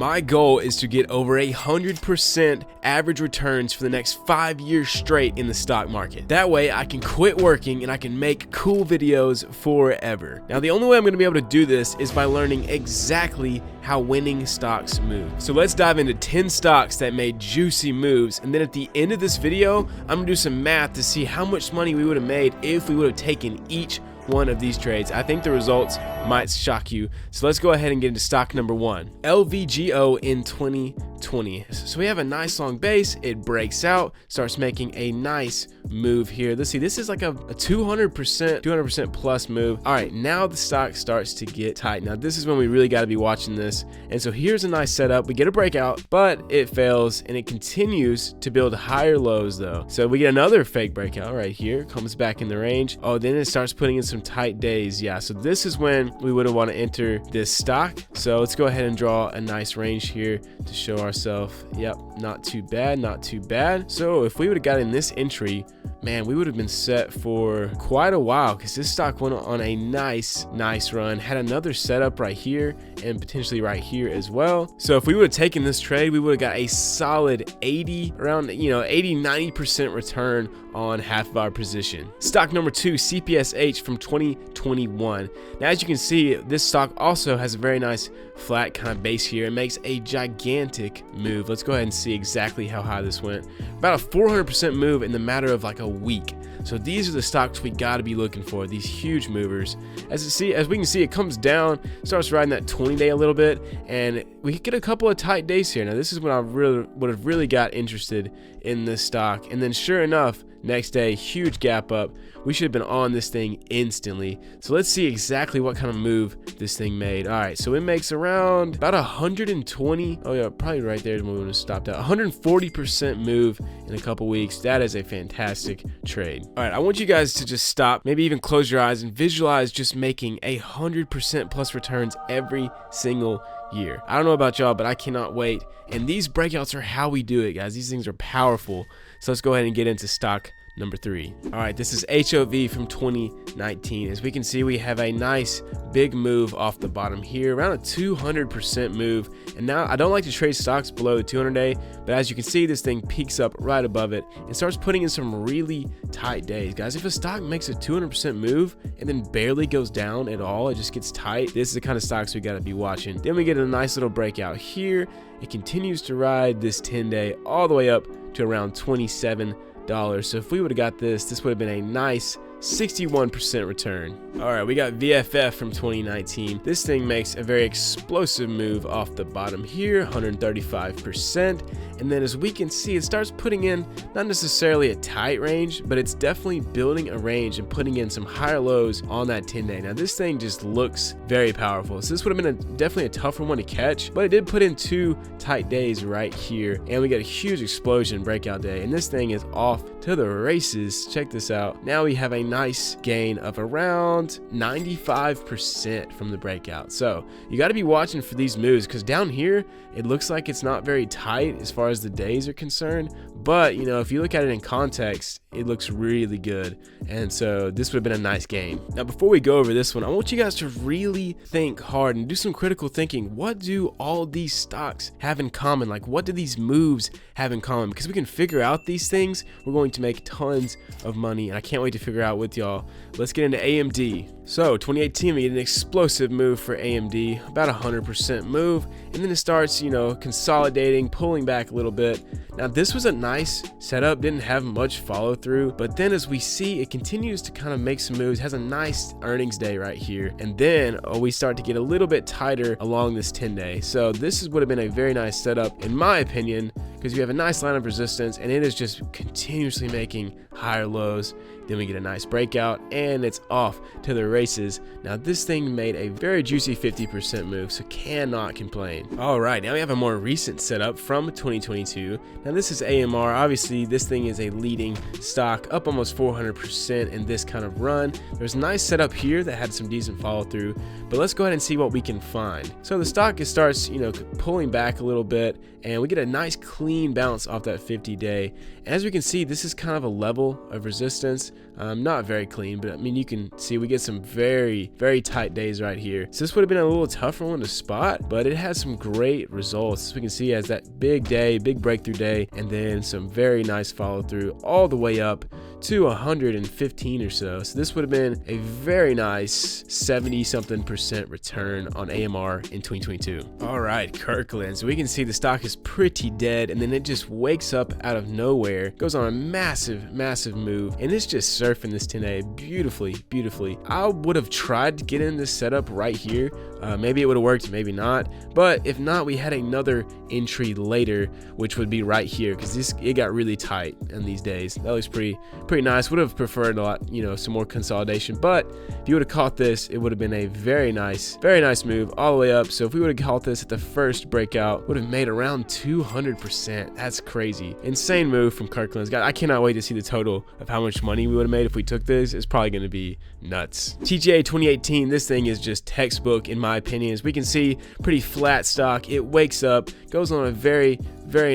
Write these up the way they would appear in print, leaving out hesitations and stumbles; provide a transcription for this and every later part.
My goal is to get over 100% average returns for the next 5 years straight in the stock market. That way I can quit working and I can make cool videos forever. Now the only way I'm going to be able to do this is by learning exactly how winning stocks move. So let's dive into 10 stocks that made juicy moves, and then at the end of this video I'm going to do some math to see how much money we would have made if we would have taken each one of these trades. I think the results might shock you. So let's go ahead and get into stock number 1, LVGO in 2020. So we have a nice long base, it breaks out, starts making a nice move here. Let's see, this is like a 200% plus move. All right, now the stock starts to get tight. Now this is when we really got to be watching this. And so here's a nice setup. We get a breakout, but it fails and it continues to build higher lows though. So we get another fake breakout right here, comes back in the range. Oh, then it starts putting in some tight days. Yeah, so this is when we would want to enter this stock. So let's go ahead and draw a nice range here to show ourselves. Yep, not too bad, not too bad. So if we would have gotten this entry, man, we would have been set for quite a while, because this stock went on a nice run, had another setup right here and potentially right here as well. So if we would have taken this trade, we would have got a solid 80-90% return on half of our position. Stock number 2, CPSH from 2021. Now as you can see, this stock also has a very nice flat kind of base here. It makes a gigantic move. Let's go ahead and see exactly how high this went. About a 400% move in the matter of like a week. So these are the stocks we got to be looking for, these huge movers. As we can see, it comes down, starts riding that 20-day a little bit, and we get a couple of tight days here. Now this is when I would have really got interested in this stock, and then sure enough, next day, huge gap up. We should have been on this thing instantly. So let's see exactly what kind of move this thing made. All right, so it makes around about 120. Oh yeah, probably right there is when we would have stopped out. 140% move in a couple weeks. That is a fantastic trade. All right, I want you guys to just stop, maybe even close your eyes and visualize just making 100% plus returns every single year. I don't know about y'all, but I cannot wait. And these breakouts are how we do it, guys. These things are powerful. So let's go ahead and get into stock number 3. All right, this is HOV from 2019. As we can see, we have a nice big move off the bottom here, around a 200% move. And now I don't like to trade stocks below the 200-day, but as you can see, this thing peaks up right above it and starts putting in some really tight days. Guys, if a stock makes a 200% move and then barely goes down at all, it just gets tight, this is the kind of stocks we got to be watching. Then we get a nice little breakout here. It continues to ride this 10-day all the way up to around $27. So if we would have got this would have been a nice 61% return. All right, we got VFF from 2019. This thing makes a very explosive move off the bottom here, 135%. And then as we can see, it starts putting in not necessarily a tight range, but it's definitely building a range and putting in some higher lows on that 10-day. Now this thing just looks very powerful. So this would have been definitely a tougher one to catch, but it did put in 2 tight days right here. And we got a huge explosion breakout day. And this thing is off to the races. Check this out. Now we have a nice gain of around 95% from the breakout. So you got to be watching for these moves, because down here it looks like it's not very tight as far as the days are concerned, but you know, if you look at it in context, it looks really good. And so this would have been a nice game. Now before we go over this one, I want you guys to really think hard and do some critical thinking. What do all these stocks have in common? Like, what do these moves have in common? Because we can figure out these things, we're going to make tons of money, and I can't wait to figure out with y'all. Let's get into AMD. So 2018, we get an explosive move for AMD, about 100% move, and then it starts, you know, consolidating, pulling back a little bit. Now this was a nice setup, didn't have much follow through, but then as we see, it continues to kind of make some moves, has a nice earnings day right here, and then we start to get a little bit tighter along this 10-day. So this would have been a very nice setup in my opinion, because you have a nice line of resistance and it is just continuously making higher lows. Then we get a nice breakout and it's off to the races. Now this thing made a very juicy 50% move, so cannot complain. All right, now we have a more recent setup from 2022. Now this is AMR. Obviously this thing is a leading stock, up almost 400% in this kind of run. There's a nice setup here that had some decent follow through, but let's go ahead and see what we can find. So the stock starts, you know, pulling back a little bit, and we get a nice clean bounce off that 50-day. As we can see, this is kind of a level of resistance. Not very clean, but I mean, you can see we get some very, very tight days right here. So this would have been a little tougher one to spot, but it has some great results. As we can see, it has that big day, big breakthrough day, and then some very nice follow through all the way up to 115 or so. So this would have been a very nice 70-something% return on AMR in 2022. All right, Kirkland. So we can see the stock is pretty dead, and then it just wakes up out of nowhere, goes on a massive move, and it's just surfing this 10A beautifully. I would have tried to get in this setup right here. Maybe it would have worked, maybe not. But if not, we had another entry later, which would be right here, because it got really tight in these days. That looks pretty nice. Would have preferred a lot, some more consolidation. But if you would have caught this, it would have been a very nice move all the way up. So if we would have caught this at the first breakout, would have made around 200%. That's crazy. Insane move from Kirkland's. God, I cannot wait to see the total of how much money we would have made if we took this. It's probably going to be nuts. TGA 2018, this thing is just textbook in my opinion. As we can see, pretty flat stock. It wakes up, goes on a very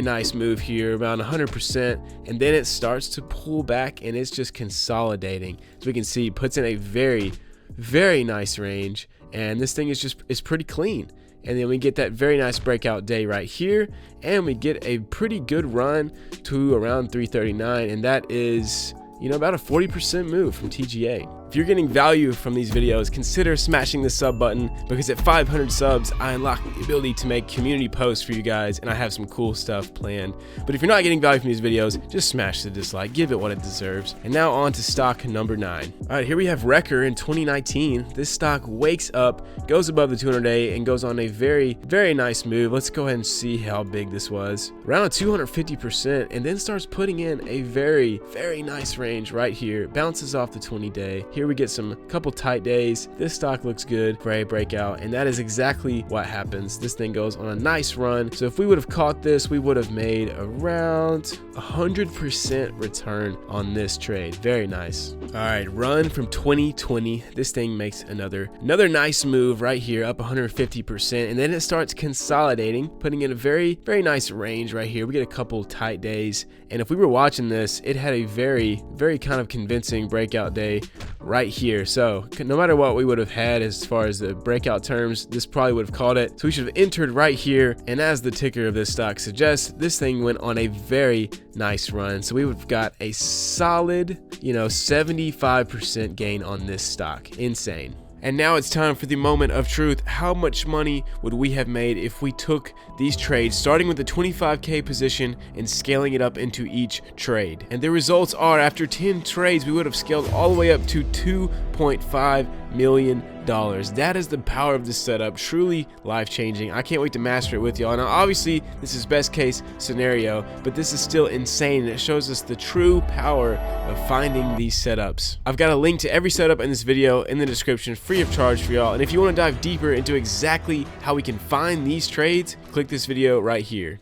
nice move here, around 100%, and then it starts to pull back and it's just consolidating. As we can see, puts in a very nice range, and this thing is pretty clean. And then we get that very nice breakout day right here, and we get a pretty good run to around 339, and that is about a 40% move from TGA. If you're getting value from these videos, consider smashing the sub button, because at 500 subs, I unlock the ability to make community posts for you guys, and I have some cool stuff planned. But if you're not getting value from these videos, just smash the dislike, give it what it deserves. And now on to stock number 9. All right, here we have Wrecker in 2019. This stock wakes up, goes above the 200-day, and goes on a very nice move. Let's go ahead and see how big this was. Around 250%, and then starts putting in a very nice range right here. Bounces off the 20-day. Here we get some couple tight days. This stock looks good for a breakout, and that is exactly what happens. This thing goes on a nice run. So if we would have caught this, we would have made around 100% return on this trade. Very nice. All right, run from 2020. This thing makes another nice move right here, up 150%, and then it starts consolidating, putting in a very nice range right here. We get a couple tight days, and if we were watching this, it had a very kind of convincing breakout day right here. So no matter what we would have had as far as the breakout terms, this probably would have caught it. So we should have entered right here, and as the ticker of this stock suggests, this thing went on a very nice run. So we would have got a solid 75% gain on this stock. Insane. And now it's time for the moment of truth. How much money would we have made if we took these trades, starting with the 25K position and scaling it up into each trade? And the results are, after 10 trades, we would have scaled all the way up to $2.5 million. That is the power of this setup. Truly life-changing. I can't wait to master it with y'all. Now, obviously, this is best case scenario, but this is still insane, and it shows us the true power of finding these setups. I've got a link to every setup in this video in the description, free of charge for y'all. And if you want to dive deeper into exactly how we can find these trades, click this video right here.